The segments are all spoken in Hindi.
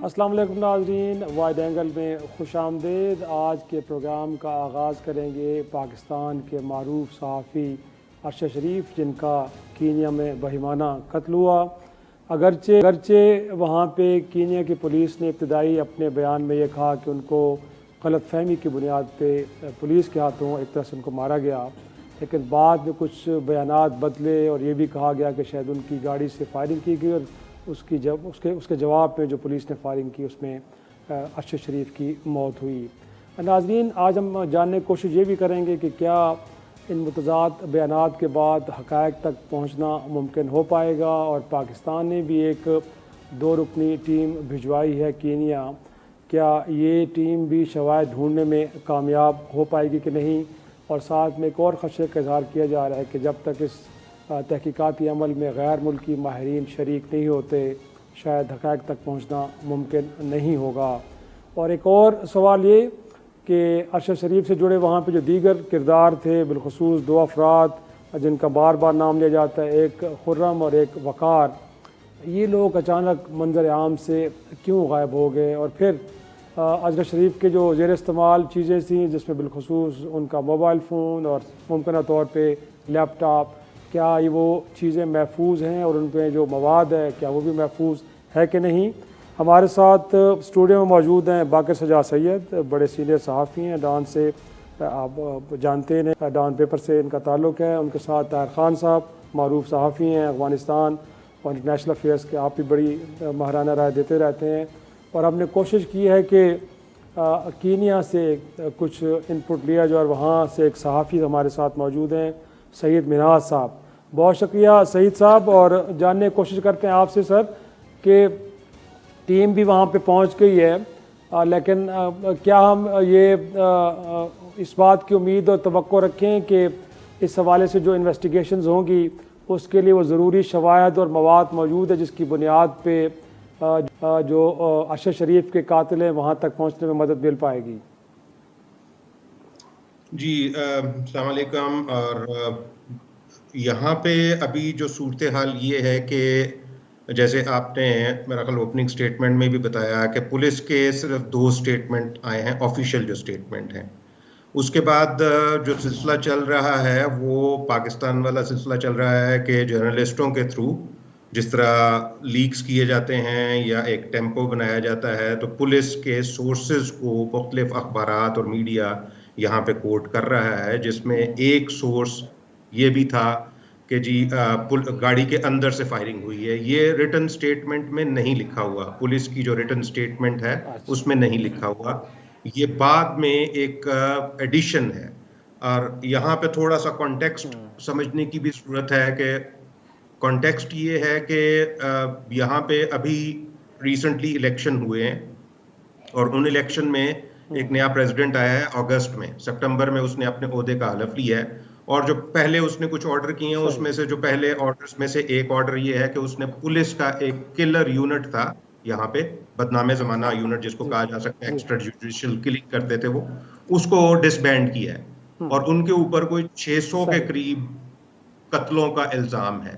अस्सलाम वालेकुम नाज़रीन, वाइड एंगल में खुश आमदेद। आज के प्रोग्राम का आगाज़ करेंगे पाकिस्तान के मारूफ सहाफ़ी अरशद शरीफ, जिनका कीनिया में बहिमाना कत्ल हुआ। अगरचे वहाँ पे कीनिया की पुलिस ने इब्तदाई अपने बयान में ये कहा कि उनको गलत फहमी की बुनियाद पे पुलिस के हाथों एक तरह से उनको मारा गया, लेकिन बाद में कुछ बयानात बदले और ये भी कहा गया कि शायद उनकी गाड़ी से फायरिंग की गई और उसके जवाब में जो पुलिस ने फायरिंग की उसमें अरशद शरीफ की मौत हुई। नाज़रीन, आज हम जानने की कोशिश ये भी करेंगे कि क्या इन मुतज़ाद बयानात के बाद हक़ाइक़ तक पहुँचना मुमकिन हो पाएगा, और पाकिस्तान ने भी एक 2 रुकनी टीम भिजवाई है कीनिया, क्या ये टीम भी शवाहिद ढूंढने में कामयाब हो पाएगी कि नहीं। और साथ में एक और ख़दशे का इज़हार किया जा रहा है कि जब तक इस तहकीकाती अमल में गैर मुल्की माहिरीन शरीक नहीं होते, शायद हक़ाइक़ तक पहुँचना मुमकिन नहीं होगा। और एक और सवाल ये कि अरशद शरीफ से जुड़े वहाँ पे जो दीगर किरदार थे, बिलखुसूस 2 अफराद जिनका बार बार नाम लिया जाता है, एक खुर्रम और एक वक़ार, ये लोग अचानक मंजर आम से क्यों गायब हो गए। और फिर अरशद शरीफ के जो ज़ेर इस्तेमाल चीज़ें थी, जिसमें बिलखुसूस उनका मोबाइल फ़ोन और मुमकिन तौर पर लैपटॉप, क्या ये वो चीज़ें महफूज हैं और उन पर जो मवाद है क्या वो भी महफूज है कि नहीं। हमारे साथ स्टूडियो में मौजूद हैं बाक़िर सजा सैयद, बड़े सीनियर सहाफ़ी हैं, डॉन से आप जानते हैं, डॉन पेपर से इनका ताल्लुक़ है। उनके साथ ताहिर ख़ान साहब, मारूफ सहाफ़ी हैं, अफ़गानिस्तान और इंटरनेशनल अफेयर्स के आप भी बड़ी माहिराना राय देते रहते हैं। और हमने कोशिश की है कि कीनिया से कुछ इनपुट लिया जाए, और वहाँ से एक सहाफ़ी हमारे साथ मौजूद हैं, सईद मिन्हाज साहब। बहुत शुक्रिया सईद साहब। और जानने की कोशिश करते हैं आपसे सर कि टीम भी वहाँ पे पहुँच गई है, लेकिन क्या हम ये इस बात की उम्मीद और तवक्को रखें कि इस हवाले से जो इन्वेस्टिगेशंस होंगी उसके लिए वो ज़रूरी शवाहिद और मवाद मौजूद है जिसकी बुनियाद पे जो अरशद शरीफ के कातिल हैं वहाँ तक पहुँचने में मदद मिल पाएगी। जी अस्सलाम वालेकुम। और यहाँ पे अभी जो सूरत हाल ये है कि जैसे आपने मेरा ख्याल ओपनिंग स्टेटमेंट में भी बताया कि पुलिस के सिर्फ 2 स्टेटमेंट आए हैं, ऑफिशियल जो स्टेटमेंट हैं। उसके बाद जो सिलसिला चल रहा है वो पाकिस्तान वाला सिलसिला चल रहा है कि जर्नलिस्टों के थ्रू जिस तरह लीक्स किए जाते हैं या एक टेम्पो बनाया जाता है, तो पुलिस के सोर्सेज को मुख्तलिफ अखबारात और मीडिया यहाँ पे कोट कर रहा है, जिसमें एक सोर्स ये भी था कि जी गाड़ी के अंदर से फायरिंग हुई है। ये रिटन स्टेटमेंट में नहीं लिखा हुआ, पुलिस की जो रिटन स्टेटमेंट है उसमें नहीं लिखा हुआ, ये बाद में एक एडिशन है। और यहाँ पे थोड़ा सा कॉन्टेक्स्ट समझने की भी जरूरत है कि कॉन्टेक्स्ट ये है कि यहाँ पे अभी रिसेंटली इलेक्शन हुए हैं और उन इलेक्शन में एक नया प्रेसिडेंट आया है अगस्त में, सितंबर में उसने अपने ओहदे का हलफ लिया है। और जो पहले उसने कुछ ऑर्डर किए हैं उसमें से जो पहले ऑर्डर्स में से एक ऑर्डर ये है कि उसने पुलिस का एक किलर यूनिट था यहाँ पे, बदनामे जमाना यूनिट जिसको कहा जा सकता है, एक्स्ट्रा जुडिशियल किलिंग करते थे वो, उसको डिसबैंड किया है और उनके ऊपर कोई 600 के करीब कत्लों का इल्जाम है।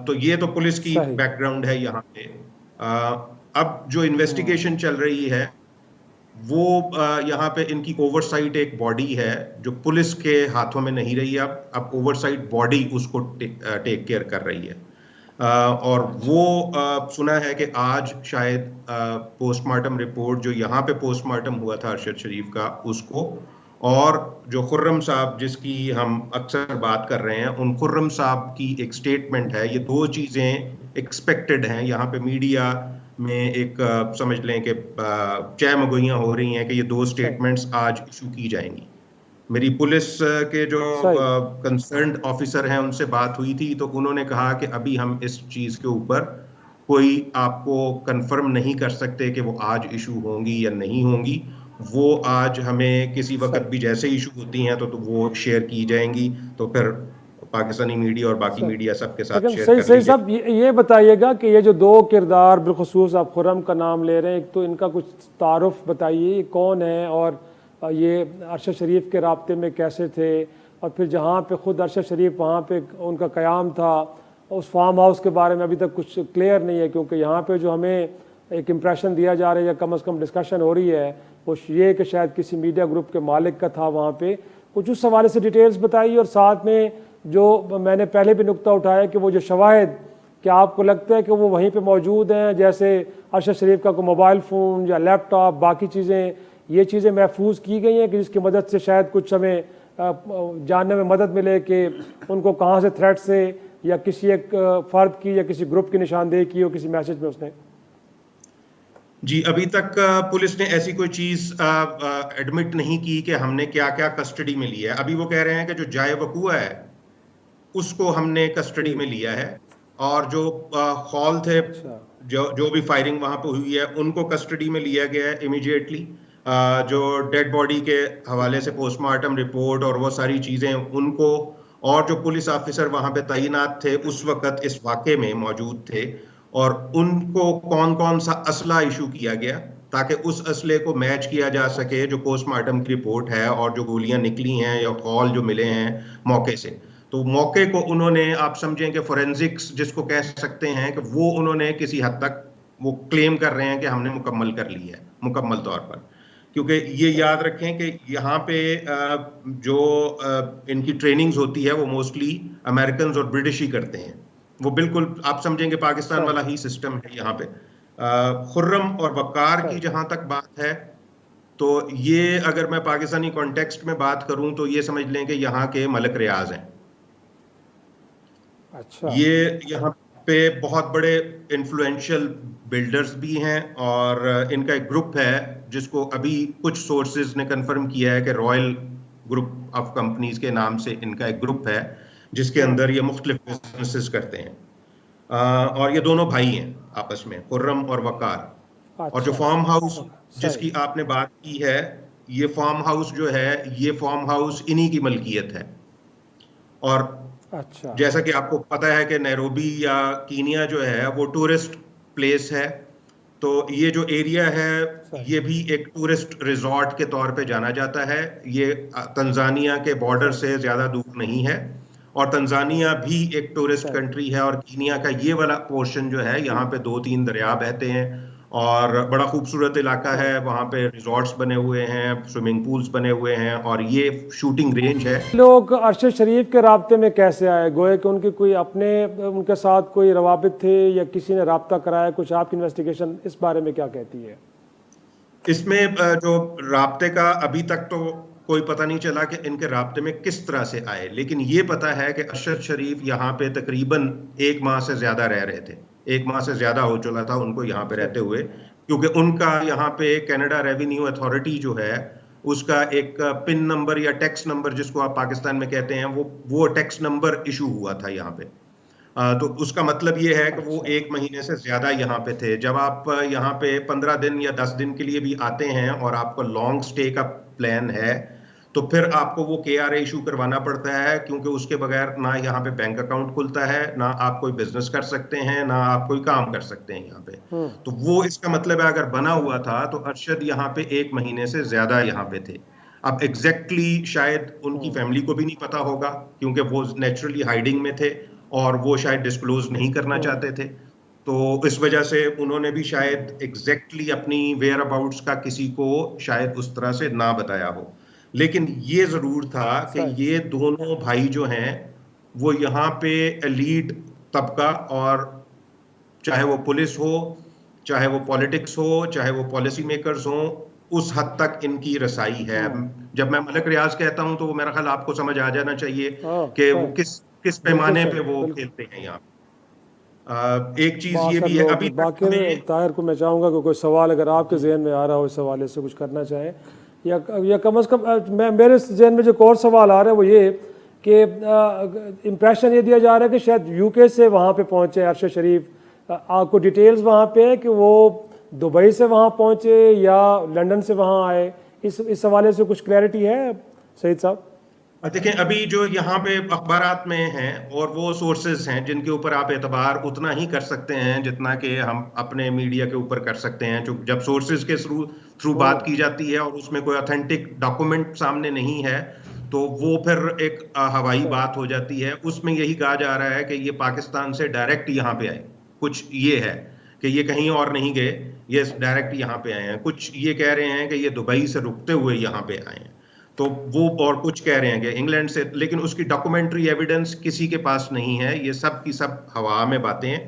तो ये तो पुलिस की बैकग्राउंड है यहाँ पे। अब जो इन्वेस्टिगेशन चल रही है वो यहाँ पे इनकी ओवरसाइट एक बॉडी है जो पुलिस के हाथों में नहीं रही। अब ओवरसाइट बॉडी उसको टेक केयर कर रही है। और वो सुना है कि आज शायद पोस्टमार्टम रिपोर्ट जो यहाँ पे पोस्टमार्टम हुआ था अरशद शरीफ का, उसको, और जो खुर्रम साहब जिसकी हम अक्सर बात कर रहे हैं, उन खुर्रम साहब की एक स्टेटमेंट है। ये 2 चीजें एक्सपेक्टेड हैं। यहाँ पे मीडिया में एक समझ लें कि चह मगोइयाँ हो रही हैं कि ये 2 स्टेटमेंट्स आज इशू की जाएंगी। मेरी पुलिस के जो कंसर्न्ड ऑफिसर हैं उनसे बात हुई थी, तो उन्होंने कहा कि अभी हम इस चीज के ऊपर कोई आपको कंफर्म नहीं कर सकते कि वो आज इशू होंगी या नहीं होंगी। वो आज हमें किसी वक्त भी जैसे इशू होती हैं तो वो शेयर की जाएंगी, तो फिर पाकिस्तानी मीडिया और बाकी मीडिया सबके साथ शेयर कर सही साहब, ये बताइएगा कि ये जो 2 किरदार बिलखुसूस आप खुर्रम का नाम ले रहे हैं, एक तो इनका कुछ तारुफ बताइए, कौन है और ये अरशद शरीफ के राब्ते में कैसे थे, और फिर जहाँ पे ख़ुद अरशद शरीफ वहाँ पे उनका क़याम था उस फार्म हाउस के बारे में अभी तक कुछ क्लियर नहीं है, क्योंकि यहाँ पे जो हमें एक इम्प्रेशन दिया जा रहा है या कम से कम डिस्कशन हो रही है वो ये कि शायद किसी मीडिया ग्रुप के मालिक का था वहाँ पे, कुछ उस हवाले से डिटेल्स बताइए। और साथ में जो मैंने पहले भी नुक्ता उठाया कि वो जो शवाहिद, क्या आपको लगता है कि वो वहीं पे मौजूद हैं, जैसे अरशद शरीफ का कोई मोबाइल फ़ोन या लैपटॉप बाकी चीज़ें, ये चीज़ें महफूज की गई हैं कि जिसकी मदद से शायद कुछ हमें जानने में मदद मिले कि उनको कहाँ से थ्रेट से या किसी एक फ़र्द की या किसी ग्रुप की निशानदेही की हो किसी मैसेज में उसने? जी, अभी तक पुलिस ने ऐसी कोई चीज एडमिट नहीं की कि हमने क्या क्या कस्टडी में लिया है। अभी वो कह रहे हैं कि जो जाए वकूआ है उसको हमने कस्टडी में लिया है, और जो हॉल थे, अच्छा, जो भी फायरिंग वहां पे हुई है उनको कस्टडी में लिया गया है इमीडिएटली। जो डेड बॉडी के हवाले से पोस्टमार्टम रिपोर्ट और वो सारी चीजें उनको, और जो पुलिस ऑफिसर वहां पे तैनात थे उस वक्त इस वाक़े में मौजूद थे, और उनको कौन कौन सा असला इशू किया गया ताकि उस असले को मैच किया जा सके जो पोस्टमार्टम की रिपोर्ट है और जो गोलियां निकली हैं या हॉल जो मिले हैं मौके से। तो मौके को उन्होंने, आप समझें कि फोरेंसिक्स जिसको कह सकते हैं, कि वो उन्होंने किसी हद तक वो क्लेम कर रहे हैं कि हमने मुकम्मल कर ली है मुकम्मल तौर पर। क्योंकि ये याद रखें कि यहाँ पे जो इनकी ट्रेनिंग्स होती है वो मोस्टली अमेरिकन और ब्रिटिश ही करते हैं। वो बिल्कुल आप समझेंगे पाकिस्तान वाला ही सिस्टम है यहाँ पे। खुर्रम और वकार की जहां तक बात है, तो ये अगर मैं पाकिस्तानी कॉन्टेक्स्ट में बात करूं तो ये समझ लें कि यहाँ के मलक रियाज हैं। अच्छा, ये यहाँ पे बहुत बड़े इन्फ्लुएंशियल बिल्डर्स भी हैं, और इनका एक ग्रुप है जिसको अभी कुछ सोर्सेज ने कंफर्म किया है कि रॉयल ग्रुप ऑफ कंपनीज के नाम से इनका एक ग्रुप है जिसके अंदर ये मुख्तलिफ बिजनेसेस करते हैं। और ये दोनों भाई हैं आपस में, खुर्रम और वकार। और जो अच्छा, फार्म हाउस सही, जिसकी आपने बात की है, ये फार्म हाउस जो है, ये फार्म हाउस इन्हीं की मलकियत है। और अच्छा, जैसा कि आपको पता है कि नैरोबी या कीनिया जो है वो टूरिस्ट प्लेस है, तो ये जो एरिया है सही, ये भी एक टूरिस्ट रिजॉर्ट के तौर पे जाना जाता है। ये तंजानिया के बॉर्डर सही, से ज्यादा दूर नहीं है, और तंजानिया भी एक टूरिस्ट सही, कंट्री है, और कीनिया का ये वाला पोर्शन जो है यहाँ पे 2-3 दरिया बहते हैं, और बड़ा खूबसूरत इलाका सही। है। वहाँ पे रिजॉर्ट्स बने हुए हैं, स्विमिंग पूल्स बने हुए हैं, और ये शूटिंग रेंज है। लोग अरशद शरीफ के राब्ते में कैसे आए? गोए कि उनके कोई अपने उनके साथ कोई रवाबित थे या किसी ने राब्ता कराया? कुछ आपकी इन्वेस्टिगेशन इस बारे में क्या कहती है? इसमें जो राब्ते का अभी तक तो कोई पता नहीं चला कि इनके राब्ते में किस तरह से आए, लेकिन ये पता है कि अरशद शरीफ यहाँ पे तकरीबन 1 माह से ज्यादा रह रहे थे। 1 माह से ज्यादा हो चुका था उनको यहाँ पे रहते हुए, क्योंकि उनका यहाँ पे कनाडा रेवेन्यू अथॉरिटी जो है उसका एक पिन नंबर या टैक्स नंबर जिसको आप पाकिस्तान में कहते हैं, वो टैक्स नंबर इशू हुआ था यहाँ पे। तो उसका मतलब ये है कि वो अच्छा, 1 महीने से ज्यादा यहाँ पे थे। जब आप यहाँ पे 15 दिन या 10 दिन के लिए भी आते हैं और आपका लॉन्ग स्टे का प्लान है, तो फिर आपको वो KRA इशू करवाना पड़ता है, क्योंकि उसके बगैर ना यहाँ पे बैंक अकाउंट खुलता है, ना आप कोई बिजनेस कर सकते हैं, ना आप कोई काम कर सकते हैं यहाँ पे। तो वो इसका मतलब है, अगर बना हुआ था तो अरशद यहाँ पे 1 महीने से ज्यादा यहाँ पे थे। अब एग्जैक्टली शायद उनकी फैमिली को भी नहीं पता होगा, क्योंकि वो नेचुरली हाइडिंग में थे और वो शायद डिस्क्लोज नहीं करना चाहते थे। तो इस वजह से उन्होंने भी शायद एग्जैक्टली अपनी वेयर अबाउट्स का किसी को शायद उस तरह से ना बताया हो। लेकिन ये जरूर था कि सही, ये दोनों भाई जो हैं वो यहाँ पे एलीट तबका, और चाहे वो पुलिस हो, चाहे वो पॉलिटिक्स हो, चाहे वो पॉलिसी मेकर्स हो, उस हद तक इनकी रसाई है। जब मैं मलक रियाज कहता हूं तो मेरा ख्याल आपको समझ आ जाना चाहिए कि वो सही, किस किस बिल्कुल पैमाने सही, पे वो बिल्कुल। खेलते हैं यहाँ। एक चीज बहुत ये सारे भी है, लोग अभी तक बाकी हमें। ताहिर को मैं चाहूँगा कि कोई सवाल अगर आपके जहन में आ रहा हो इस हवाले से कुछ करना चाहें, या कम अज़ कम मैं मेरे जहन में जो एक और सवाल आ रहा है वो ये कि इम्प्रेशन ये दिया जा रहा है कि शायद UK से वहाँ पे पहुँचे अरशद शरीफ। आपको डिटेल्स वहाँ पे है कि वो दुबई से वहाँ पहुँचे या लंदन से वहाँ आए? इस हवाले से कुछ क्लैरिटी है सईद साहब? देखिए, अभी जो यहाँ पे अखबारात में हैं और वो सोर्सेज हैं जिनके ऊपर आप एतबार उतना ही कर सकते हैं जितना कि हम अपने मीडिया के ऊपर कर सकते हैं। जो जब सोर्सेज के थ्रू थ्रू बात की जाती है और उसमें कोई ऑथेंटिक डॉक्यूमेंट सामने नहीं है, तो वो फिर एक हवाई सही, बात हो जाती है। उसमें यही कहा जा रहा है कि ये पाकिस्तान से डायरेक्ट यहाँ पे आए। कुछ ये है कि ये कहीं और नहीं गए, ये डायरेक्ट यहाँ पे आए हैं। कुछ ये कह रहे हैं कि ये दुबई से रुकते हुए यहाँ पे आए हैं, तो वो, और कुछ कह रहे हैं कि इंग्लैंड से, लेकिन उसकी डॉक्यूमेंट्री एविडेंस किसी के पास नहीं है। ये सब की सब हवा में बातें हैं।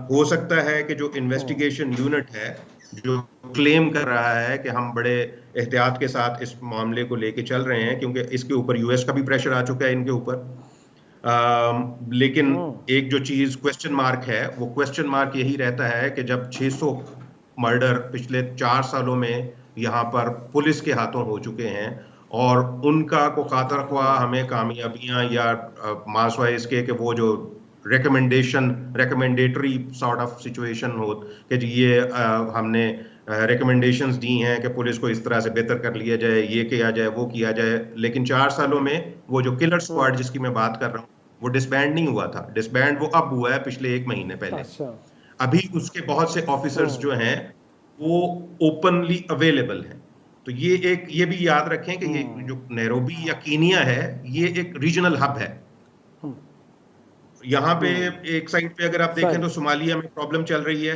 हो सकता है कि जो इन्वेस्टिगेशन यूनिट है जो क्लेम कर रहा है कि हम बड़े एहतियात के साथ इस मामले को लेके चल रहे हैं, क्योंकि इसके ऊपर यूएस का भी प्रेशर आ चुका है इनके ऊपर, लेकिन एक जो चीज क्वेश्चन मार्क है, वो क्वेश्चन मार्क यही रहता है कि जब 600 मर्डर पिछले 4 सालों में यहाँ पर पुलिस के हाथों हो चुके हैं, और उनका को खातर ख्वाह हमें कामयाबियां या मासवाइज के कि वो जो रिकमेंडेटरी सॉर्ट ऑफ सिचुएशन हो कि जी ये हमने रिकमेंडेशंस दी हैं कि पुलिस को इस तरह से बेहतर कर लिया जाए, ये किया जाए, वो किया जाए, लेकिन 4 सालों में वो जो किलर स्क्वाड जिसकी मैं बात कर रहा हूँ वो डिसबैंड नहीं हुआ था। डिसबैंड वो अब हुआ है पिछले 1 महीने पहले। अच्छा। अभी उसके बहुत से ऑफिसर्स जो हैं वो ओपनली अवेलेबल हैं। तो ये भी याद रखें कि ये जो नैरोबी या कीनिया है, ये एक रीजनल हब है। यहाँ पे एक साइड पे अगर आप देखें तो सोमालिया में प्रॉब्लम चल रही है,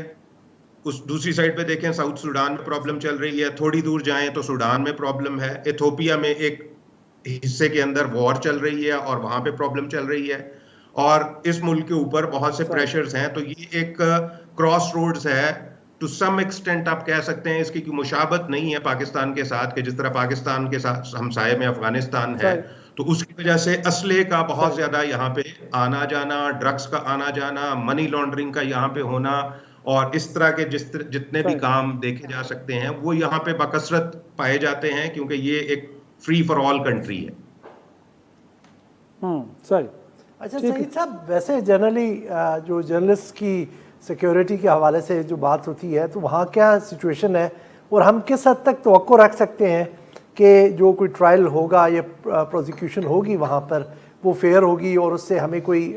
उस दूसरी साइड पे देखें साउथ सूडान में प्रॉब्लम चल रही है, थोड़ी दूर जाएं तो सूडान में प्रॉब्लम है, इथियोपिया में एक हिस्से के अंदर वॉर चल रही है और वहां पे प्रॉब्लम चल रही है, और इस मुल्क के ऊपर बहुत से प्रेशर्स हैं। तो ये एक क्रॉस रोड्स है टू सम एक्सटेंट। आप कह सकते हैं इसकी कोई मुशाबत नहीं है पाकिस्तान के साथ, कि जिस तरह पाकिस्तान के साथ हमसाये में अफगानिस्तान है, तो उसकी वजह से असले का बहुत ज्यादा यहाँ पे आना जाना, ड्रग्स का आना जाना, मनी लॉन्ड्रिंग का यहाँ पे होना, और इस तरह के जितने भी काम देखे जा सकते हैं वो यहाँ पे बकसरत पाए जाते हैं, क्योंकि ये एक फ्री फॉर ऑल कंट्री है। सही। अच्छा सईद साहब, वैसे जनरली जो जर्नलिस्ट की सिक्योरिटी के हवाले से जो बात होती है, तो वहाँ क्या सिचुएशन है, और हम किस हद तक तवक्को रख सकते हैं कि जो कोई ट्रायल होगा या प्रोसिक्यूशन होगी वहाँ पर वो फेयर होगी और उससे हमें कोई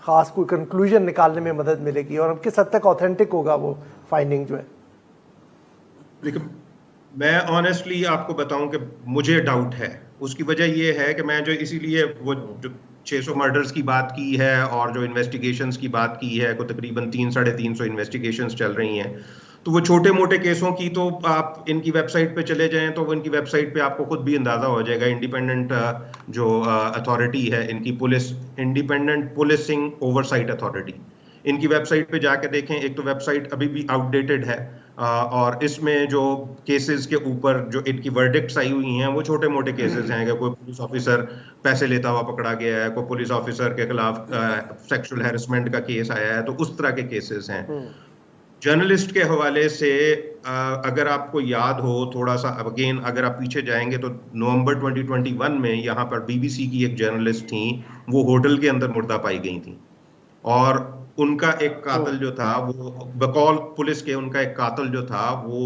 ख़ास कोई कंक्लूजन निकालने में मदद मिलेगी, और किस हद तक ऑथेंटिक होगा वो फाइंडिंग जो है? लेकिन मैं ऑनेस्टली आपको बताऊं कि मुझे डाउट है। उसकी वजह ये है कि मैं जो इसीलिए वो जो 600 मर्डर्स की बात की है और जो इन्वेस्टिगेशंस की बात की है, को तकरीबन 300-350 इन्वेस्टिगेशंस चल रही हैं, तो वो छोटे मोटे केसों की तो आप इनकी वेबसाइट पे चले जाएं तो वो इनकी वेबसाइट पे आपको खुद भी अंदाजा हो जाएगा। इंडिपेंडेंट जो अथॉरिटी है इनकी, इंडिपेंडेंट पुलिसिंग ओवरसाइट अथॉरिटी, इनकी वेबसाइट पे जाके देखें। एक तो वेबसाइट अभी भी आउटडेटेड है, और इसमें जो केसेस के ऊपर जो इनकी वर्डिक्ट्स आई हुई हैं वो छोटे मोटे केसेस हैं कि कोई पुलिस ऑफिसर पैसे लेता हुआ पकड़ा गया है, कोई पुलिस ऑफिसर के खिलाफ सेक्सुअल हैरेसमेंट का केस आया है, तो उस तरह के केसेस हैं। जर्नलिस्ट के हवाले से अगर आपको याद हो थोड़ा सा अगेन, अगर आप पीछे जाएंगे तो नवंबर 2021 में यहाँ पर बीबीसी की एक जर्नलिस्ट थी, वो होटल के अंदर मुर्दा पाई गई थी, और उनका एक कातिल जो था वो बकौल पुलिस के, उनका एक कातिल जो था वो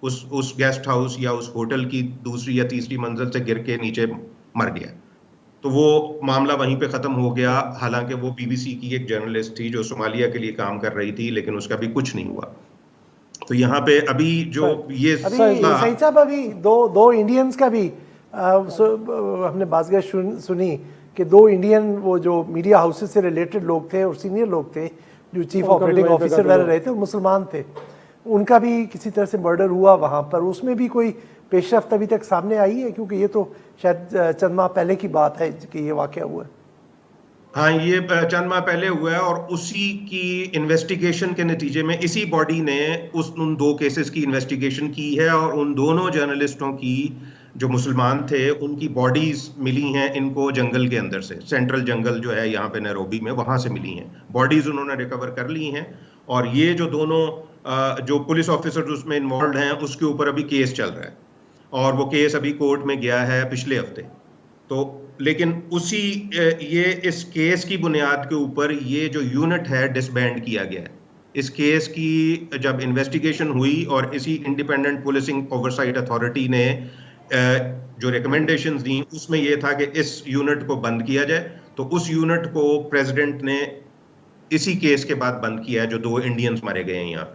उस गेस्ट हाउस या उस होटल की दूसरी या तीसरी मंजिल से गिर के नीचे मर गया। तो वो मामला वहीं पे खत्म हो गया। हालांकि वो बीबीसी की एक जर्नलिस्ट थी जो सोमालिया के लिए काम कर रही थी, लेकिन उसका भी कुछ नहीं हुआ। तो यहाँ पे अभी जो ये सईद साहब, अभी दो इंडियंस का भी हमने बातचीत सुनी कि 2 इंडियन वो जो मीडिया हाउसेस से रिलेटेड लोग थे और सीनियर लोग थे जो चीफ ऑपरेटिंग ऑफिसर वगैरह रहे थे, मुसलमान थे, उनका भी किसी तरह से मर्डर हुआ वहाँ पर। उसमें भी कोई पेशरफ्त अभी तक सामने आई है? क्योंकि ये तो शायद चंद माह पहले की बात है कि ये वाकया हुआ है। हाँ, ये चंद माह पहले हुआ है, और उसी की इन्वेस्टिगेशन के नतीजे में इसी बॉडी ने उन 2 केसेस की इन्वेस्टिगेशन की है, और उन दोनों जर्नलिस्टों की जो मुसलमान थे उनकी बॉडीज मिली हैं इनको जंगल के अंदर से, सेंट्रल जंगल जो है यहाँ पे नैरोबी में, वहां से मिली हैं बॉडीज, उन्होंने रिकवर कर ली हैं। और ये जो दोनों जो पुलिस ऑफिसर्स उसमें इन्वॉल्व हैं उसके ऊपर अभी केस चल रहा है, और वो केस अभी कोर्ट में गया है पिछले हफ्ते। तो लेकिन ये इस केस की बुनियाद के ऊपर ये जो यूनिट है डिसबैंड किया गया है। इस केस की जब इन्वेस्टिगेशन हुई और इसी इंडिपेंडेंट पुलिसिंग ओवरसाइट अथॉरिटी ने जो रिकमेंडेशंस दी, उसमें यह था कि इस यूनिट को बंद किया जाए, तो उस यूनिट को प्रेसिडेंट ने इसी केस के बाद बंद किया है जो 2 इंडियंस मारे गए हैं यहाँ।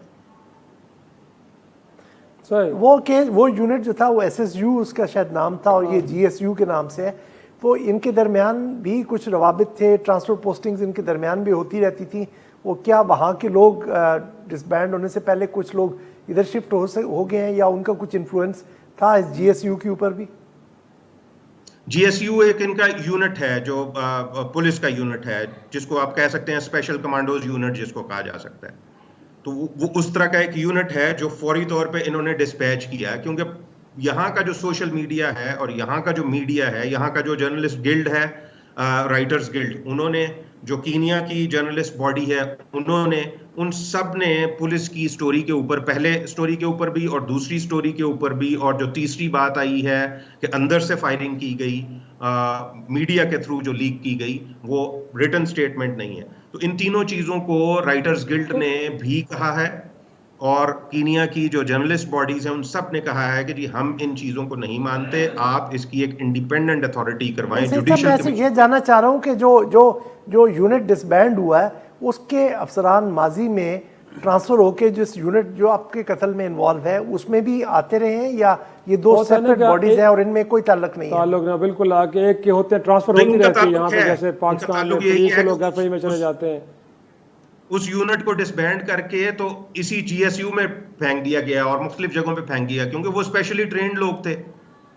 वो यूनिट जो था वो SSU उसका शायद नाम था, और ये GSU के नाम से है। वो इनके दरमियान भी कुछ रवाबित थे, ट्रांसफर पोस्टिंग्स इनके दरमियान भी होती रहती थी। वो क्या वहाँ के लोग डिसबैंड होने से पहले कुछ लोग इधर शिफ्ट हो गए हैं या उनका कुछ इन्फ्लुएंस था इस जीएसयू के ऊपर भी? जीएसयू एक इनका यूनिट है जो पुलिस का यूनिट है, जिसको आप कह सकते हैं स्पेशल कमांडोज यूनिट जिसको कहा जा सकता है। तो वो उस तरह का एक यूनिट है जो फौरी तौर पे इन्होंने डिस्पैच किया, क्योंकि यहाँ का जो सोशल मीडिया है और यहाँ का जो मीडिया है, यहाँ का जो जर्नलिस्ट गिल्ड है, राइटर्स गिल्ड, उन्होंने जो कीनिया की जर्नलिस्ट बॉडी है, उन्होंने उन सब ने पुलिस की स्टोरी के ऊपर, पहले स्टोरी के ऊपर भी और दूसरी स्टोरी के ऊपर भी, और जो तीसरी बात आई है कि अंदर से फायरिंग की गई मीडिया के थ्रू जो लीक की गई, वो रिटन स्टेटमेंट नहीं है। तो इन तीनों चीजों को राइटर्स गिल्ड ने भी कहा है और कीनिया की जो जर्नलिस्ट बॉडीज हैं उन सब ने कहा है कि जी हम इन चीजों को नहीं मानते, आप इसकी एक इंडिपेंडेंट अथॉरिटी करवाएं, जुडिशियल मैं ये जानना चाह रहा हूँ कि जो यूनिट डिसबैंड हुआ है उसके अफसरान माजी में ट्रांसफर होके जिस यूनिट जो आपके कत्ल में इन्वॉल्व है उसमें भी आते रहे हैं, या ये दो सेपरेट बॉडीज हैं और इनमें कोई ताल्लुक नहीं है? ताल्लुक ना, बिल्कुल आके एक के होते हैं, ट्रांसफर होती रहती है। यहाँ पे जैसे पाकिस्तान में पुलिस लोग एफआई में चले जाते हैं, उस यूनिट को डिसबैंड करके तो इसी जीएसयू में फेंक दिया गया और मुख्तलिफ जगहों पे फेंक दिया, क्योंकि वो स्पेशली ट्रेन्ड लोग थे।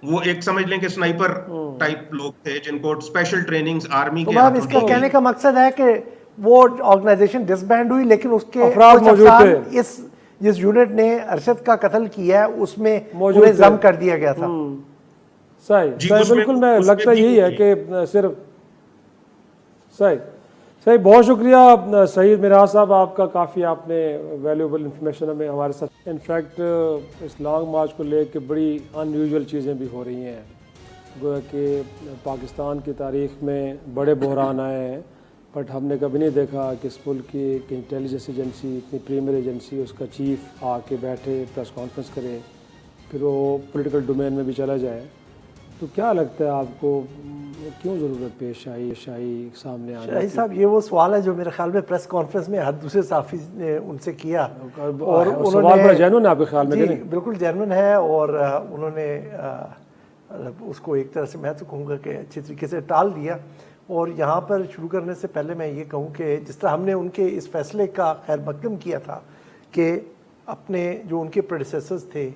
वो एक समझ लें कि स्नाइपर टाइप लोग थे जिनको स्पेशल ट्रेनिंग्स आर्मी के हाथों इसका कहने का मकसद है कि वो ऑर्गेनाइजेशन डिसबैंड हुई लेकिन उसके अफराद मौजूद थे। इस जिस यूनिट ने अरशद का कत्ल किया है उसमें उन्हें जम कर दिया गया था। सही बिल्कुल, मैं लगता यही है कि सिर्फ सही। बहुत शुक्रिया सईद मिराज साहब, आपका काफ़ी आपने वैल्यूएबल इंफॉर्मेशन हमें हमारे साथ। इनफैक्ट इस लॉन्ग मार्च को लेकर बड़ी अनयूजुअल चीज़ें भी हो रही हैं, गोया कि पाकिस्तान की तारीख में बड़े बहरान आए हैं, बट हमने कभी नहीं देखा कि इस मुल्क की एक इंटेलिजेंस एजेंसी, इतनी प्रीमियर एजेंसी, उसका चीफ आके बैठे प्रेस कॉन्फ्रेंस करे, फिर वो पॉलिटिकल डोमेन में भी चला जाए। तो क्या लगता है आपको, क्यों ज़रूरत पेश आई सामने आने? शाही साहब, ये वो सवाल है जो मेरे ख्याल में प्रेस कॉन्फ्रेंस में हर दूसरे साफी ने उनसे किया और सवाल बड़ा जेन्युइन है आपके ख्याल में? जी बिल्कुल जेन्युइन है और उन्होंने उसको एक तरह से मैं तो कहूँगा कि अच्छी तरीके से टाल दिया। और यहाँ पर शुरू करने से पहले मैं ये कहूँ कि जिस तरह हमने उनके इस फैसले का खैर मकदम किया था कि अपने जो उनके प्रेडिसेसर्स थे,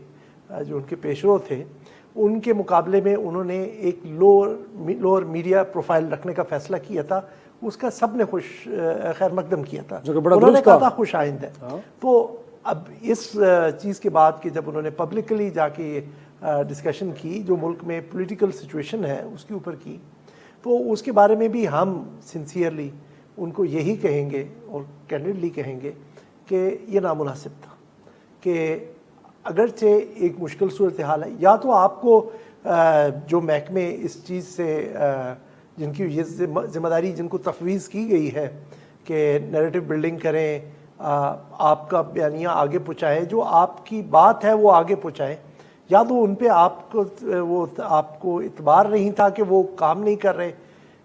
जो उनके पेशरो थे, उनके मुकाबले में उन्होंने एक लोअर मीडिया प्रोफाइल रखने का फैसला किया था, उसका सब ने खैर मकदम किया था, उन्होंने कहा था खुश आइंद है। तो अब इस चीज़ के बाद कि जब उन्होंने पब्लिकली जाके डिस्कशन की जो मुल्क में पॉलिटिकल सिचुएशन है उसके ऊपर की, तो उसके बारे में भी हम सिंसियरली उनको यही कहेंगे और कैंडिडली कहेंगे कि ये नामुनासिब था कि अगरचे एक मुश्किल सूरत हाल है, या तो आपको जो महकमे इस चीज़ से जिनकी ये जिम्मेदारी जिनको तफवीज़ की गई है कि नैरेटिव बिल्डिंग करें, आपका बयानिया आगे पहुँचाएँ, जो आपकी बात है वो आगे पहुँचाएँ, या तो उन पे आपको इतबार नहीं था कि वो काम नहीं कर रहे,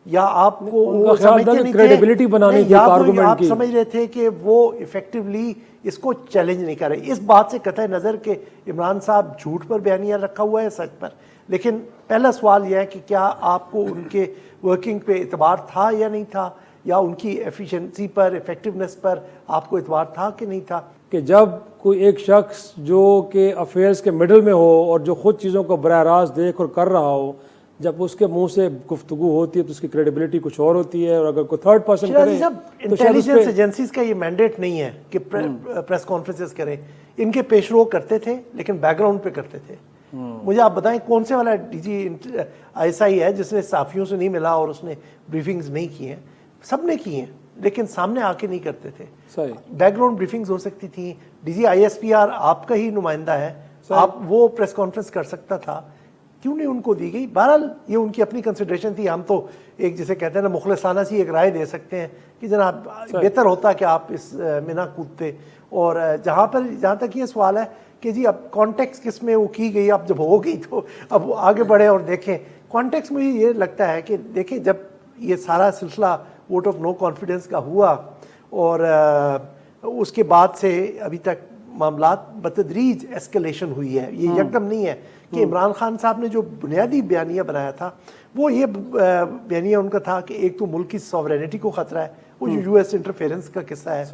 या आपको वो समझते नहीं थे, बनाने या तो आप समझ रहे थे कि वो इफेक्टिवली इसको चैलेंज नहीं कर रहे। इस बात से कतई नज़र के इमरान साहब झूठ पर बयानिया रखा हुआ है, सच पर। लेकिन पहला सवाल यह है कि क्या आपको उनके वर्किंग पे इतबार था या नहीं था, या उनकी एफिशिएंसी पर, इफेक्टिवनेस पर आपको इतबार था कि नहीं था? कि जब कोई एक शख्स जो कि अफेयर्स के मिडल में हो और जो खुद चीज़ों को बराह रास्त देख और कर रहा हो, जब उसके मुंह से गुफ्तगू होती है तो उसकी क्रेडिबिलिटी कुछ और होती है, और अगर कोई थर्ड पर्सन करे तो इंटेलिजेंस एजेंसीज का ये मैंडेट नहीं है कि प्रेस कॉन्फ्रेंसेस करें। इनके पेशरो करते थे लेकिन बैकग्राउंड पे करते थे। मुझे आप बताएं कौन से वाला डीजी आईएसआई है जिसने साफियों से नहीं मिला और उसने ब्रीफिंग्स नहीं की हैं? सब ने की हैं लेकिन सामने आके नहीं करते थे। बैकग्राउंड ब्रीफिंग्स हो सकती थी, डीजी आईएसपीआर आपका ही नुमाइंदा है, आप वो प्रेस कॉन्फ्रेंस कर सकता था, क्यों नहीं उनको दी गई? बहरहाल ये उनकी अपनी कंसिडरेशन थी। हम तो एक जिसे कहते हैं ना मुखलसाना सी एक राय दे सकते हैं कि जनाब बेहतर होता कि आप इस में ना कूदते। और जहाँ तक ये सवाल है कि जी अब कॉन्टेक्स्ट किस में वो की गई, अब जब हो गई तो अब आगे बढ़े और देखें कॉन्टेक्स्ट। मुझे ये लगता है कि देखें जब ये सारा सिलसिला वोट ऑफ नो कॉन्फिडेंस का हुआ और उसके बाद से अभी तक मामलात बतदरीज एस्केलेशन हुई है। ये यकदम नहीं है कि इमरान खान साहब ने जो बुनियादी बयानिया बनाया था वो ये बयानिया उनका था कि एक तो मुल्क की सॉवरेनिटी को खतरा है, वो जो यूएस इंटरफेरेंस का किस्सा है,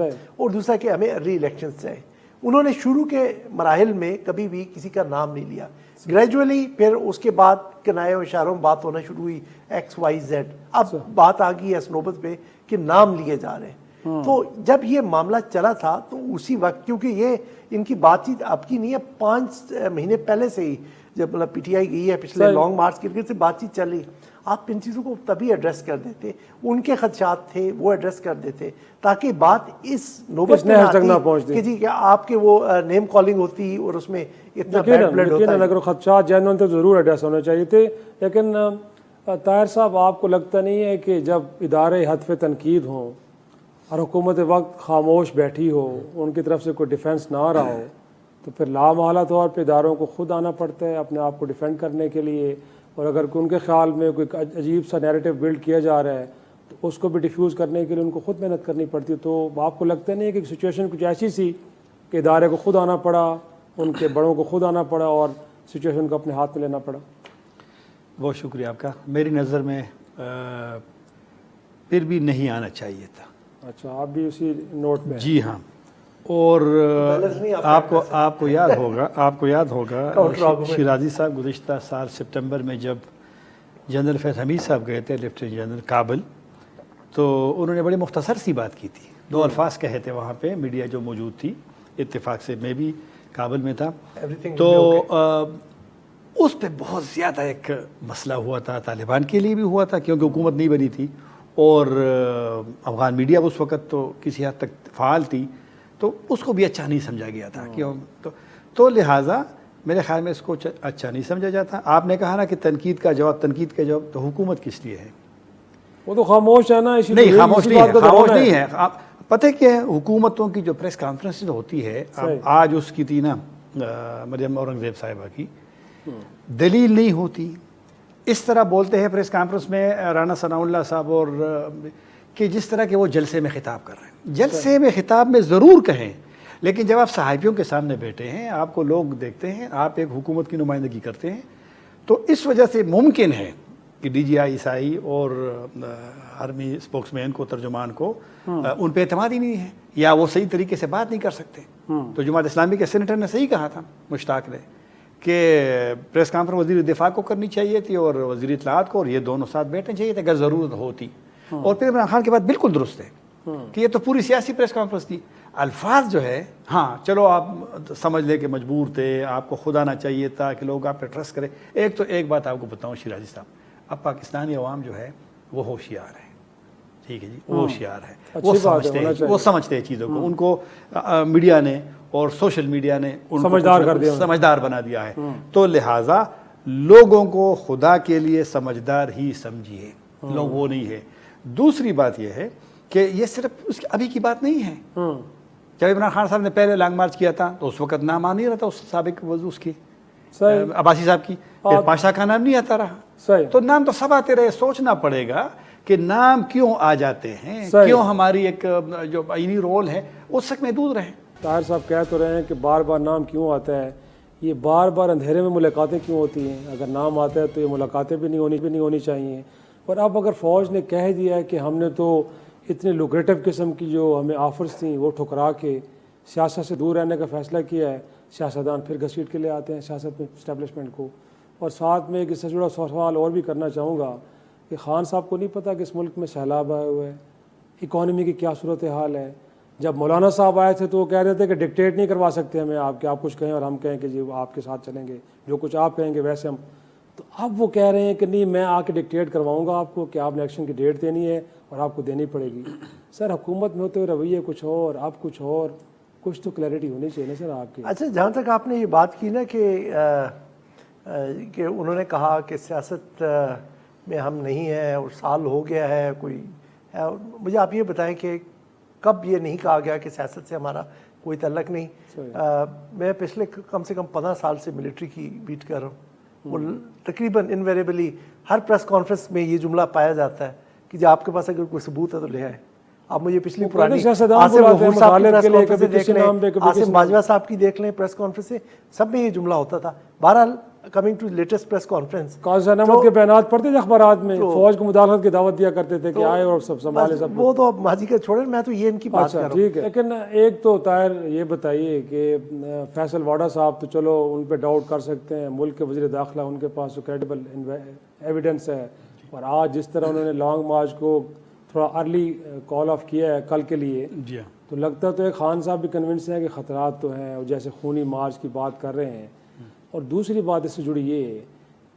और दूसरा कि हमें अर्ली इलेक्शन चाहिए। उन्होंने शुरू के मराहिल में कभी भी किसी का नाम नहीं लिया, ग्रेजुअली फिर उसके बाद किनाए और इशारों में बात होना शुरू हुई XYZ। अब बात आ गई है इस नौबत पे कि नाम लिए जा रहे हैं। तो जब ये मामला चला था तो उसी वक्त, क्योंकि ये इनकी बातचीत अब की नहीं है, 5 महीने पहले से ही जब मतलब PTI गई है पिछले लॉन्ग मार्च क्रिकेट से बातचीत चल रही, आप इन चीज़ों को तभी एड्रेस कर देते, उनके खदशात थे वो एड्रेस कर देते, ताकि बात इस नौबत में ना पहुंचती कि जी क्या आपके वो नेम कॉलिंग होती और उसमें इतना बैड ब्लड होता है। अगर खदशात जेन्युइन तो ज़रूर एड्रेस होने चाहिए थे, लेकिन ताहिर साहब आपको लगता नहीं है कि जब इदारे हदफ तनकीद हों और हुकूमत वक्त खामोश बैठी हो, उनकी तरफ से कोई डिफेंस ना रहा हो, तो फिर लामहला तौर पर इदारों को खुद आना पड़ता है अपने आप को डिफेंड करने के लिए, और अगर उनके ख्याल में कोई अजीब सा नैरेटिव बिल्ड किया जा रहा है तो उसको भी डिफ्यूज़ करने के लिए उनको खुद मेहनत करनी पड़ती है। तो आपको लगता नहीं है कि सिचुएशन कुछ ऐसी सी कि इदारे को खुद आना पड़ा, उनके बड़ों को खुद आना पड़ा और सिचुएशन को अपने हाथ में लेना पड़ा? बहुत शुक्रिया आपका। मेरी नज़र में फिर भी नहीं आना चाहिए था। अच्छा, आप भी उसी नोट में? जी हाँ। और आपको याद होगा शिराजी साहब गुज़िश्ता साल सितंबर में जब जनरल फैज़ हमीद साहब गए थे लेफ्टिनेंट जनरल काबुल, तो उन्होंने बड़ी मुख्तसर सी बात की थी, 2 अल्फाज कहे थे वहाँ पे, मीडिया जो मौजूद थी, इत्तेफाक से मैं भी काबुल में था। तो उस पर बहुत ज़्यादा एक मसला हुआ था, तालिबान के लिए भी हुआ था क्योंकि हुकूमत नहीं बनी थी, और अफ़गान मीडिया उस वक़्त तो किसी हद तक फ़ाल थी, तो उसको भी अच्छा नहीं समझा गया था क्यों, तो लिहाजा मेरे ख्याल में इसको अच्छा नहीं समझा जाता। आपने कहा ना कि तनकीद का जवाब, तो हुकूमत किस लिए है? वो तो खामोश है ना, नहीं खामोश नहीं है। आप पता है क्या है, हुकूमतों की जो प्रेस कॉन्फ्रेंस होती है, आज उसकी थी ना मरियम औरंगज़ेब साहिबा की, दलील नहीं होती, इस तरह बोलते हैं प्रेस कॉन्फ्रेंस में राना सनाउल्लाह साहब, और कि जिस तरह के वो जलसे में खिताब कर रहे हैं। जलसे में खिताब में ज़रूर कहें, लेकिन जब आप सहाफ़ियों के सामने बैठे हैं, आपको लोग देखते हैं, आप एक हुकूमत की नुमाइंदगी करते हैं, तो इस वजह से मुमकिन है कि DGI ईसाई और आर्मी स्पोक्समैन को, तर्जुमान को उन पर एतमाद ही नहीं है, या वो सही तरीके से बात नहीं कर सकते। तो जमात इस्लामी के सेनेटर ने सही कहा था, मुश्ताक ने, कि प्रेस कॉन्फ्रेंस वज़ीर दिफा को करनी चाहिए थी और वज़ीर इत्तलाआत को, और ये दोनों साथ बैठने चाहिए थे अगर ज़रूरत होती। और फिर इमरान खान की बात बिल्कुल दुरुस्त है कि ये तो पूरी सियासी प्रेस कॉन्फ्रेंस थी। अल्फाज जो है, हाँ चलो आप समझ ले कि मजबूर थे, आपको खुद आना चाहिए था कि लोग आप पे ट्रस्ट करें। एक बात आपको बताऊं शिराजी साहब, अब पाकिस्तानी अवाम जो है वो होशियार है, ठीक है जी, वो होशियार है, वो समझते हैं चीज़ों को, उनको मीडिया ने और सोशल मीडिया ने समझदार बना दिया है। तो लिहाजा लोगों को खुदा के लिए समझदार ही समझिए, लोग वो नहीं है। दूसरी बात यह है कि ये सिर्फ उसकी अभी की बात नहीं है। जब इमरान खान साहब ने पहले लॉन्ग मार्च किया था तो उस वक्त नाम आ नहीं रहा था उस साबिक उसकी अब्बासी साहब की, फिर पाशा का नाम नहीं आता रहा, तो नाम तो सब आते रहे। सोचना पड़ेगा कि नाम क्यों आ जाते हैं, क्यों हमारी एक जो आईनी रोल है उस तक महदूद रहे। ताहिर साहब कह तो रहे हैं कि बार बार नाम क्यों आता है, ये बार बार अंधेरे में मुलाकातें क्यों होती हैं? अगर नाम आता है तो ये मुलाकातें भी नहीं होनी चाहिए। और अब अगर फ़ौज ने कह दिया है कि हमने तो इतने लुक्रेटिव किस्म की जो हमें ऑफर्स थी वो ठुकरा के सियासत से दूर रहने का फ़ैसला किया है, सियासतदान फिर घसीट के ले आते हैं सियासत में इस्टेब्लिशमेंट को। और साथ में एक इससे जुड़ा सवाल और भी करना चाहूँगा कि खान साहब को नहीं पता कि इस मुल्क में सैलाब आए हुए है, इकॉनमी की क्या सूरत हाल है। जब मौलाना साहब आए थे तो वो कह रहे थे कि डिक्टेट नहीं करवा सकते हमें आप कुछ कहें और हम कहें कि जी आपके साथ चलेंगे, जो कुछ आप कहेंगे वैसे हम। तो अब वो कह रहे हैं कि नहीं, मैं आके डिक्टेट करवाऊंगा आपको कि आपने इलेक्शन की डेट देनी है और आपको देनी पड़ेगी। सर हुकूमत में होते हुए रवैये कुछ और, आप कुछ और, कुछ तो क्लैरिटी होनी चाहिए ना सर आपकी। अच्छा, जहाँ तक आपने ये बात की ना कि उन्होंने कहा कि सियासत में हम नहीं हैं और साल हो गया है कोई है, मुझे आप ये बताएं कि कब ये नहीं कहा गया कि सियासत से हमारा कोई तल्लक नहीं। मैं पिछले कम से कम 15 साल से मिलिट्री की बीट कर रहा हूँ, वो तकरीबन इनवेरेबली हर प्रेस कॉन्फ्रेंस में ये जुमला पाया जाता है कि जब आपके पास अगर कोई सबूत है तो ले आए। आप मुझे पिछली पुरानी आसिम बाजवा साहब की देख लें प्रेस कॉन्फ्रेंस से, सब में ये जुमला होता था। बहरहाल coming to latest press conference, Qazi Shan Ahmad के बयानात पढ़ते थे अखबारात में, फौज को मुदाखलत की दावत दिया करते थे कि आए और सब संभाले सब। वो तो अब माजी का छोड़े, मैं तो ये इनकी बात कर रहा हूँ। ठीक है, लेकिन एक तो ताहिर ये बताइए कि फैसल वाडा साहब तो चलो उन पे डाउट कर सकते हैं, मुल्क के वज़ीर दाखिला, उनके पास तो क्रेडिबल एविडेंस है, और आज जिस तरह उन्होंने लॉन्ग मार्च को थोड़ा अर्ली कॉल ऑफ किया है कल के लिए, जी हाँ, तो लगता तो एक खान साहब भी कन्विंस हैं कि ख़तरात तो हैं, और जैसे खूनी मार्च की बात कर रहे हैं। और दूसरी बात इससे जुड़ी ये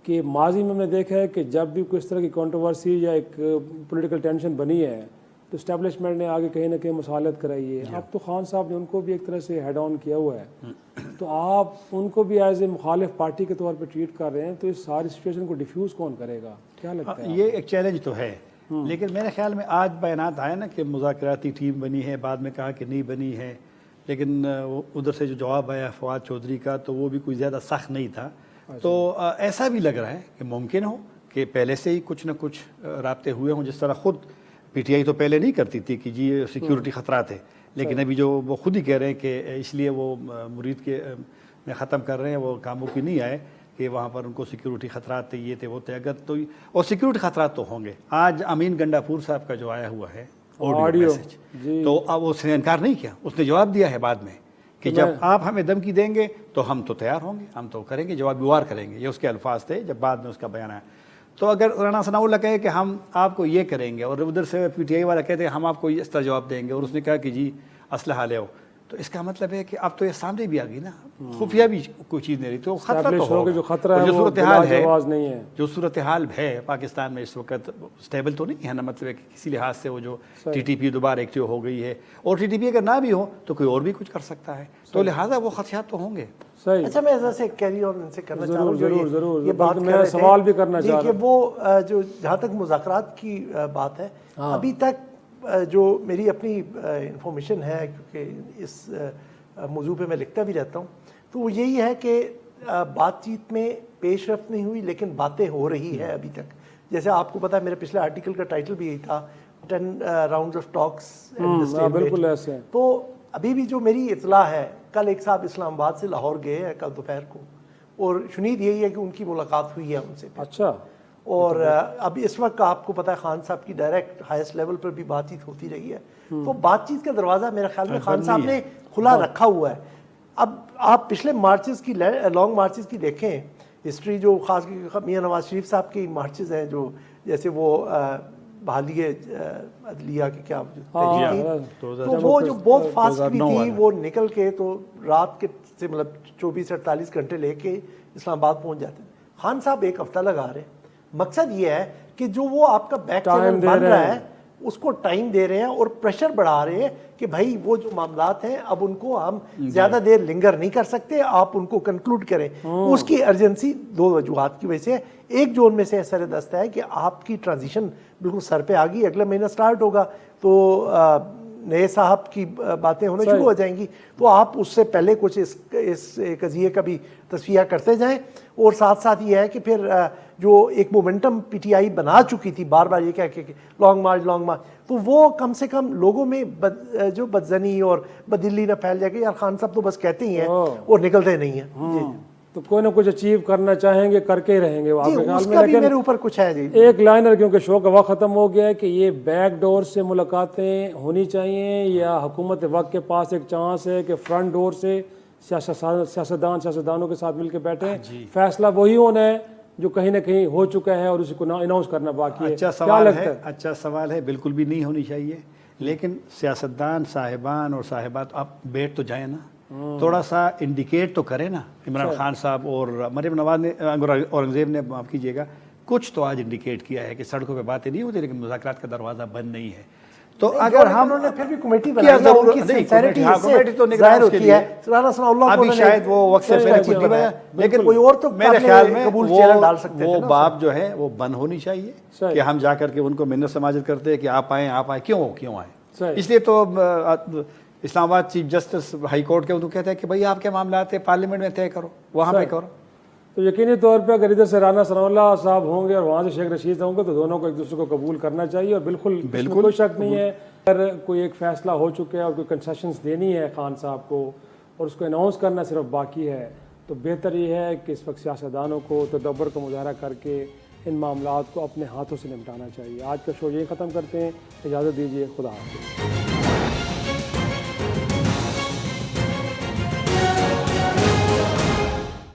कि माजी में हमने देखा है कि जब भी कोई इस तरह की कंट्रोवर्सी या एक पॉलिटिकल टेंशन बनी है तो इस्टेब्लिशमेंट ने आगे कहीं ना कहीं मुसालत कराई है। अब तो खान साहब ने उनको भी एक तरह से हेड ऑन किया हुआ है, तो आप उनको भी एज ए मुखालिफ पार्टी के तौर पर ट्रीट कर रहे हैं, तो इस सारी सिचुएशन को डिफ्यूज़ कौन करेगा, क्या लगता है? ये एक चैलेंज तो है, लेकिन मेरे ख्याल में आज बयानात आया ना कि मुज़ाकराती टीम बनी है, बाद में कहा कि नहीं बनी है, लेकिन उधर से जो जवाब आया फवाद चौधरी का तो वो भी कोई ज़्यादा सख्त नहीं था। तो ऐसा भी लग रहा है कि मुमकिन हो कि पहले से ही कुछ ना कुछ राब्ते हुए हों, जिस तरह खुद पीटीआई तो पहले नहीं करती थी कि जी सिक्योरिटी ख़तरा थे, लेकिन अभी जो वो खुद ही कह रहे हैं कि इसलिए वो मुरीद के में ख़त्म कर रहे हैं, वो कामों की नहीं आए कि वहाँ पर उनको सिक्योरिटी ख़तरात थे, ये थे वो थे, अगर तो और सिक्योरिटी ख़तरात तो होंगे। आज अमीन गंडापुर साहब का जो आया हुआ है ऑडियो मैसेज, तो अब उसने इनकार नहीं किया, उसने जवाब दिया है बाद में कि जब आप हमें धमकी देंगे तो हम तो तैयार होंगे, हम तो करेंगे, जवाब वार करेंगे, ये उसके अल्फाज थे जब बाद में उसका बयान आया। तो अगर राना सनाउल्लाह कहे कि हम आपको ये करेंगे और उधर से पीटीआई वाला कहते हैं हम आपको इस तरह जवाब देंगे, और उसने कहा कि जी असलहा ले आओ, तो इसका मतलब है कि अब तो ये सामने भी आ गई ना, खुफिया भी कोई चीज़ नहीं रही, तो खतरा तो होगा। जो खतरा है, जो सूरत हाल है, नहीं है, जो सूरत हाल है पाकिस्तान में इस वक्त स्टेबल तो नहीं है ना, मतलब है कि किसी लिहाज से वो जो टीटीपी दोबारा एक्टिव हो गई है, और टीटीपी अगर ना भी हो तो कोई और भी कुछ कर सकता है, तो लिहाजा वो खदशात तो होंगे। सही। अच्छा, मैं ऐसे कैरी ऑन इनसे करना चाह रहा हूँ, जरूर, ये बात मैं सवाल भी करना चाह रहा हूँ, वो जो जहाँ तक मुज़ाकरात की बात है, अभी तक जो मेरी अपनी इंफॉर्मेशन है, क्योंकि इस मौजू पे मैं लिखता भी रहता हूँ, तो वो यही है कि बातचीत में पेशरफ नहीं हुई, लेकिन बातें हो रही है अभी तक। जैसे आपको पता है मेरे पिछले आर्टिकल का टाइटल भी यही था, 10 राउंड्स ऑफ टॉक्स। बिल्कुल ऐसे। तो अभी भी जो मेरी इतला है, कल एक साहब इस्लामाबाद से लाहौर गए हैं कल दोपहर को, और शुनीद यही है कि उनकी मुलाकात हुई है उनसे। अच्छा। और अब इस वक्त आपको पता है खान साहब की डायरेक्ट हाईएस्ट लेवल पर भी बातचीत होती रही है, तो बातचीत का दरवाज़ा मेरे ख्याल में खान साहब ने खुला रखा हुआ है। अब आप पिछले मार्चेस की, लॉन्ग मार्चेस की देखें हिस्ट्री, जो खास मियां नवाज शरीफ साहब की मार्चेस हैं, जो जैसे वो बहाली अदलिया की क्या तो वो जो बहुत फास्ट भी थी, वो निकल के तो रात के से मतलब 24-48 घंटे लेके इस्लामाबाद पहुंच जाते थे। खान साहब एक हफ्ता लगा रहे हैं। मकसद ये है कि जो वो आपका बैक चैनल बन रहा है उसको टाइम दे रहे हैं और प्रेशर बढ़ा रहे हैं कि भाई वो जो मामलात हैं अब उनको हम ज्यादा देर लिंगर नहीं कर सकते, आप उनको कंक्लूड करें। उसकी अर्जेंसी दो वजूहात की वजह से, एक जो उनमें से सर दस्त है कि आपकी ट्रांजिशन बिल्कुल सर पे आ गई, अगला महीना स्टार्ट होगा तो नए साहब की बातें होने शुरू हो जाएंगी, तो आप उससे पहले कुछ इस कज़िये का भी तस्वीर करते जाएं। और साथ साथ ये है कि फिर जो एक मोमेंटम पीटीआई बना चुकी थी बार बार ये कह के लॉन्ग मार्च, तो वो कम से कम लोगों में जो बदजनी और बदिली ना फैल जाएगी, यार खान साहब तो बस कहते ही हैं और निकलते नहीं हैं। तो कोई ना कुछ अचीव करना चाहेंगे, करके रहेंगे वो आपके ख्याल में। लेकिन मेरे ऊपर कुछ है जी एक लाइनर, क्योंकि शो का वक्त खत्म हो गया है, कि ये बैक डोर से मुलाकातें होनी चाहिए या हुकूमत वक्त के पास एक चांस है कि फ्रंट डोर से सियासतदानों के साथ मिलकर बैठे, फैसला वही होना है जो कहीं ना कहीं हो चुका है और उसी को अनाउंस करना बाकी है। अच्छा सवाल है, अच्छा सवाल है, बिल्कुल भी नहीं होनी चाहिए, लेकिन सियासतदान साहिबान और साहिबात आप बैठ तो जाए ना, थोड़ा सा इंडिकेट तो करें ना। इमरान खान साहब और मरीम नवाज ने, औरंगजेब ने, माफ़ कीजिएगा, कुछ तो आज इंडिकेट किया है कि सड़कों पे बातें नहीं होती, लेकिन मुज़ाकरात का दरवाज़ा बंद नहीं है। तो अगर हम उन्होंने फिर भी कमेटी बनाई है, उनकी सिंसेरिटी तो ज़ाहिर होती है। राना सनाउल्लाह अभी शायद वो वक्त से पहले कुछ नहीं बनाया, लेकिन कोई और तो मेरे ख्याल में डाल सकते वो बात जो है वो बंद होनी चाहिए कि हम जा करके उनको मिन्नत समाजत करते हैं कि आप आए, क्यों आए। इसलिए तो Islamabad chief justice high court के उनको कहते हैं कि भाई आपके मामला आते पार्लियामेंट में तय करो, वहाँ पे करो। तो यकीनी तौर पे अगर इधर से राना सनाउल्लाह साहब होंगे और वहाँ से शेख रशीद होंगे तो दोनों को एक दूसरे को कबूल करना चाहिए, और बिल्कुल कोई शक नहीं है अगर कोई एक फैसला हो चुका है और कोई कंसेशंस देनी है खान साहब को और उसको अनाउंस करना सिर्फ बाकी है, तो बेहतर ये है कि इस वक्त सियासतदानों को तदब्बर का मुजाहरा करके इन मामलात को अपने हाथों से निपटाना चाहिए। आज का शो यही ख़त्म करते हैं, इजाज़त दीजिए, खुदा हाफ़िज़।